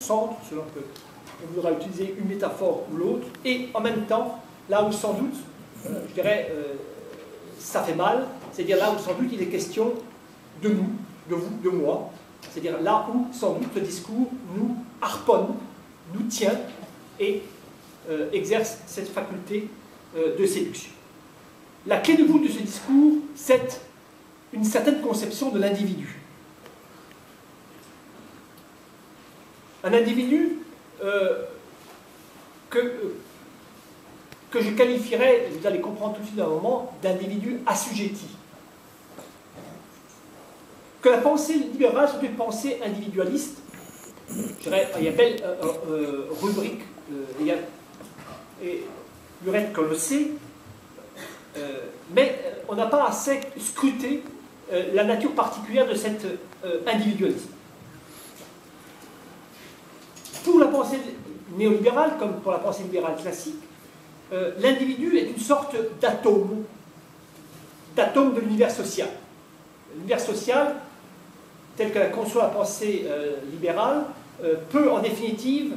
centre, selon que on voudra utiliser une métaphore ou l'autre, et en même temps, là où sans doute, je dirais, ça fait mal, c'est-à-dire là où sans doute il est question de nous, de vous, de moi, c'est-à-dire là où sans doute le discours nous harponne, nous tient et exerce cette faculté de séduction. La clé de voûte de ce discours, c'est une certaine conception de l'individu. Un individu que je qualifierais, vous allez comprendre tout de suite dans un moment, d'individu assujetti. Que la pensée libérale soit une pensée individualiste, je dirais, il y a belle rubrique, et Burette qu'on le sait, mais on n'a pas assez scruté la nature particulière de cet individualisme. Pour la pensée néolibérale, comme pour la pensée libérale classique, l'individu est une sorte d'atome de l'univers social. L'univers social, tel que la conçoit la pensée libérale, peut en définitive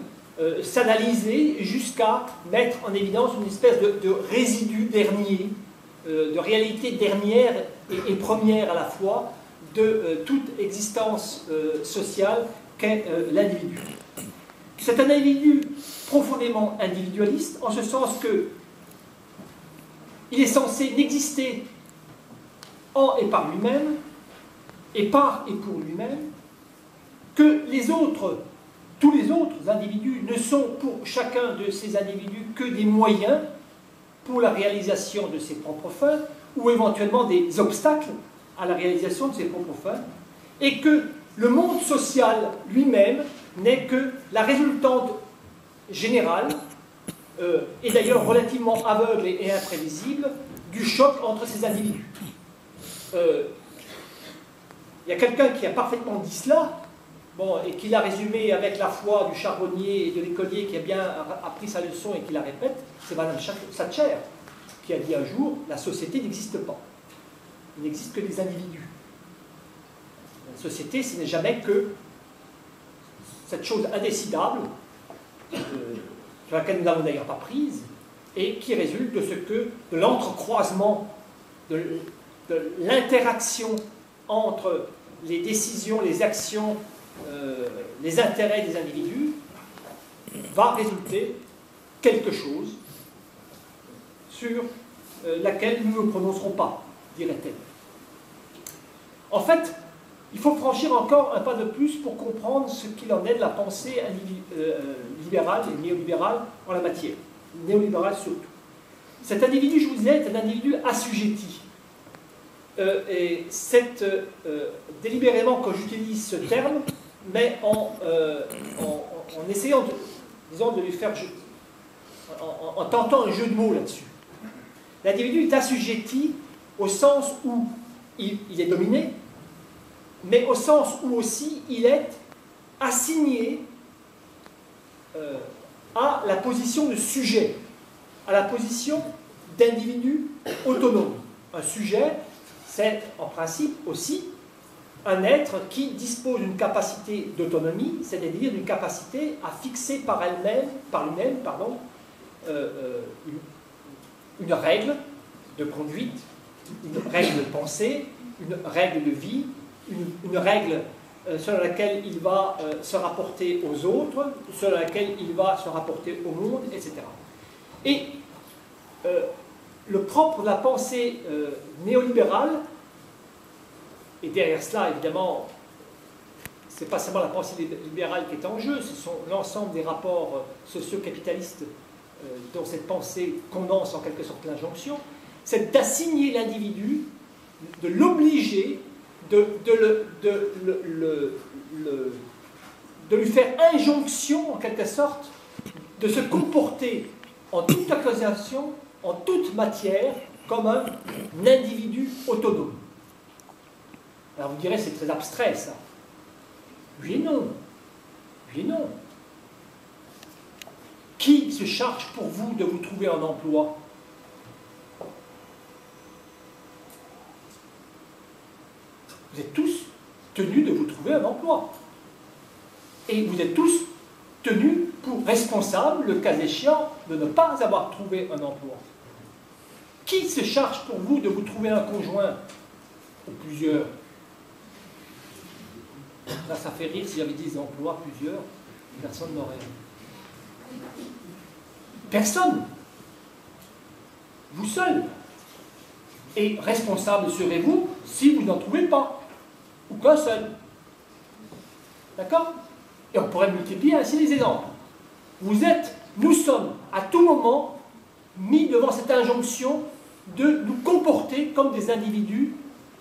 s'analyser jusqu'à mettre en évidence une espèce de résidu dernier, de réalité dernière et première à la fois de toute existence sociale qu'est l'individu. C'est un individu profondément individualiste, en ce sens que il est censé n'exister en et par lui-même, et par et pour lui-même, que les autres, tous les autres individus ne sont pour chacun de ces individus que des moyens pour la réalisation de ses propres fins, ou éventuellement des obstacles à la réalisation de ses propres fins, et que le monde social lui-même n'est que la résultante générale, et d'ailleurs relativement aveugle et imprévisible, du choc entre ces individus. Il y a quelqu'un qui a parfaitement dit cela, bon, et qui l'a résumé avec la foi du charbonnier et de l'écolier qui a bien appris sa leçon et qui la répète, c'est Madame Thatcher, qui a dit un jour, la société n'existe pas. Il n'existe que des individus. La société, ce n'est jamais que cette chose indécidable, sur laquelle nous n'avons d'ailleurs pas prise, et qui résulte de de l'entrecroisement, de l'interaction entre les décisions, les actions, les intérêts des individus, va résulter quelque chose sur laquelle nous ne prononcerons pas, dirait-elle. En fait, il faut franchir encore un pas de plus pour comprendre ce qu'il en est de la pensée libérale et néolibérale en la matière. Néolibérale surtout. Cet individu, je vous disais, est un individu assujetti. Et c'est délibérément quand j'utilise ce terme, mais en essayant de lui faire, en tentant un jeu de mots là-dessus. L'individu est assujetti au sens où il est dominé, mais au sens où aussi il est assigné à la position de sujet, à la position d'individu autonome. Un sujet, c'est en principe aussi un être qui dispose d'une capacité d'autonomie, c'est-à-dire d'une capacité à fixer par lui-même, une règle de conduite, une règle de pensée, une règle de vie, une règle sur laquelle il va se rapporter aux autres, sur laquelle il va se rapporter au monde, etc. Et le propre de la pensée néolibérale, et derrière cela, évidemment, ce n'est pas seulement la pensée libérale qui est en jeu, ce sont l'ensemble des rapports socio-capitalistes dont cette pensée condense en quelque sorte l'injonction, c'est d'assigner l'individu, de l'obliger, de lui faire injonction, en quelque sorte, de se comporter en toute occasion, en toute matière, comme un individu autonome. Alors vous direz, c'est très abstrait, ça. Oui et non. Oui et non. Qui se charge pour vous de vous trouver un emploi ? Vous êtes tous tenus de vous trouver un emploi. Et vous êtes tous tenus pour responsables, le cas échéant, de ne pas avoir trouvé un emploi. Qui se charge pour vous de vous trouver un conjoint? Ou plusieurs? Là, ça fait rire, si j'avais 10 emplois, plusieurs, personne n'aurait. Personne. Vous seul. Et responsable serez-vous si vous n'en trouvez pas. Ou qu'un seul. D'accord? Et on pourrait multiplier ainsi les exemples. Nous sommes à tout moment mis devant cette injonction de nous comporter comme des individus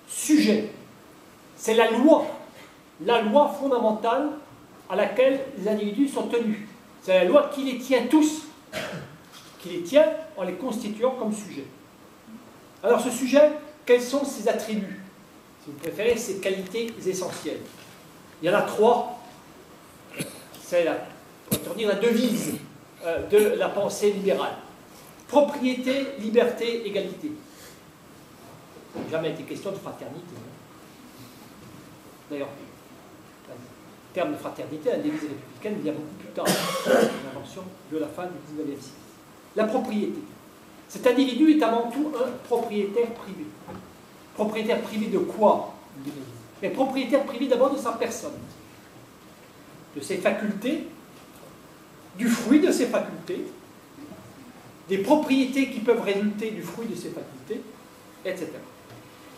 sujets. C'est la loi fondamentale à laquelle les individus sont tenus. C'est la loi qui les tient tous, qui les tient en les constituant comme sujets. Alors ce sujet, quels sont ses attributs? Si vous préférez, ses qualités essentielles. Il y en a 3. C'est la devise de la pensée libérale. Propriété, liberté, égalité. Il n'a jamais été question de fraternité. D'ailleurs, le terme de fraternité, la devise républicaine, vient beaucoup plus tard, l'invention de la fin du XIXe siècle. La propriété. Cet individu est avant tout un propriétaire privé. Propriétaire privé de quoi? Mais propriétaire privé d'abord de sa personne, de ses facultés, du fruit de ses facultés, des propriétés qui peuvent résulter du fruit de ses facultés, etc.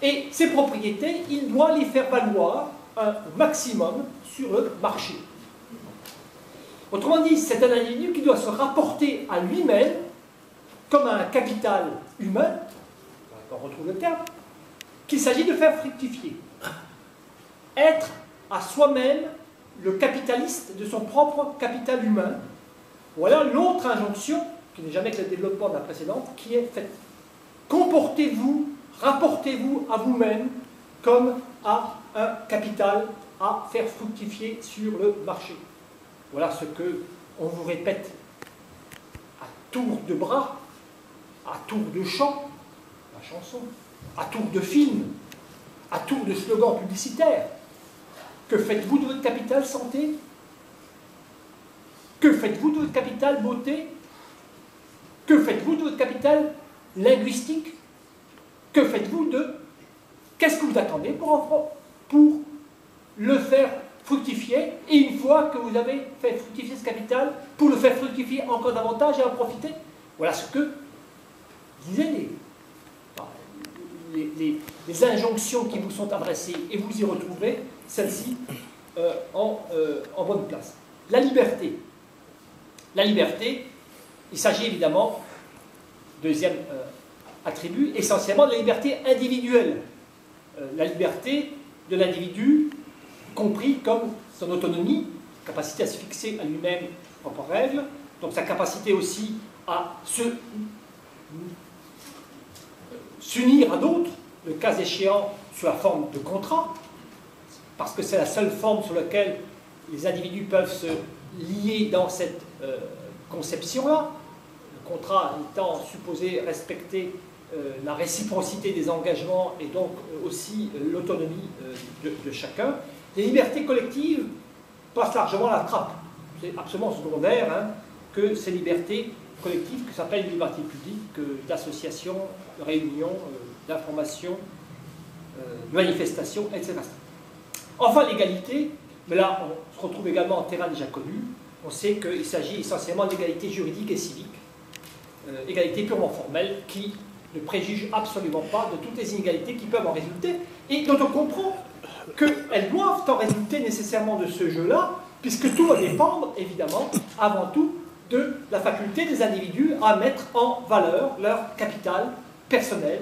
Et ces propriétés, il doit les faire valoir un maximum sur le marché. Autrement dit, c'est un individu qui doit se rapporter à lui-même comme un capital humain, on retrouve le terme, qu'il s'agit de faire fructifier. Être à soi-même le capitaliste de son propre capital humain. Voilà l'autre injonction, qui n'est jamais que le développement de la précédente, qui est faite. Comportez-vous, rapportez-vous à vous-même comme à un capital à faire fructifier sur le marché. Voilà ce que on vous répète à tour de bras, à tour de chant, la chanson, à tour de film, à tour de slogan publicitaire. Que faites-vous de votre capital santé? Que faites-vous de votre capital beauté? Que faites-vous de votre capital linguistique? Que faites-vous de... Qu'est-ce que vous attendez pour le faire fructifier? Et une fois que vous avez fait fructifier ce capital, pour le faire fructifier encore davantage et en profiter? Voilà ce que disaient les injonctions qui vous sont adressées, et vous y retrouverez celle-ci en bonne place. La liberté. La liberté, il s'agit évidemment, deuxième attribut, essentiellement de la liberté individuelle. La liberté de l'individu, compris comme son autonomie, capacité à se fixer à lui-même ses propres règles, donc sa capacité aussi à s'unir à d'autres, le cas échéant sous la forme de contrat, parce que c'est la seule forme sur laquelle les individus peuvent se lier dans cette conception-là, le contrat étant supposé respecter la réciprocité des engagements et donc aussi l'autonomie de chacun. Les libertés collectives passent largement à la trappe. C'est absolument secondaire que ces libertés collectives, que s'appellent les libertés publiques, d'association, de réunion, d'information, de manifestation, etc. Enfin, l'égalité, mais là on se retrouve également en terrain déjà connu. On sait qu'il s'agit essentiellement d'égalité juridique et civique, égalité purement formelle, qui ne préjuge absolument pas de toutes les inégalités qui peuvent en résulter, et dont on comprend qu'elles doivent en résulter nécessairement de ce jeu-là, puisque tout va dépendre, évidemment, avant tout, de la faculté des individus à mettre en valeur leur capital personnel,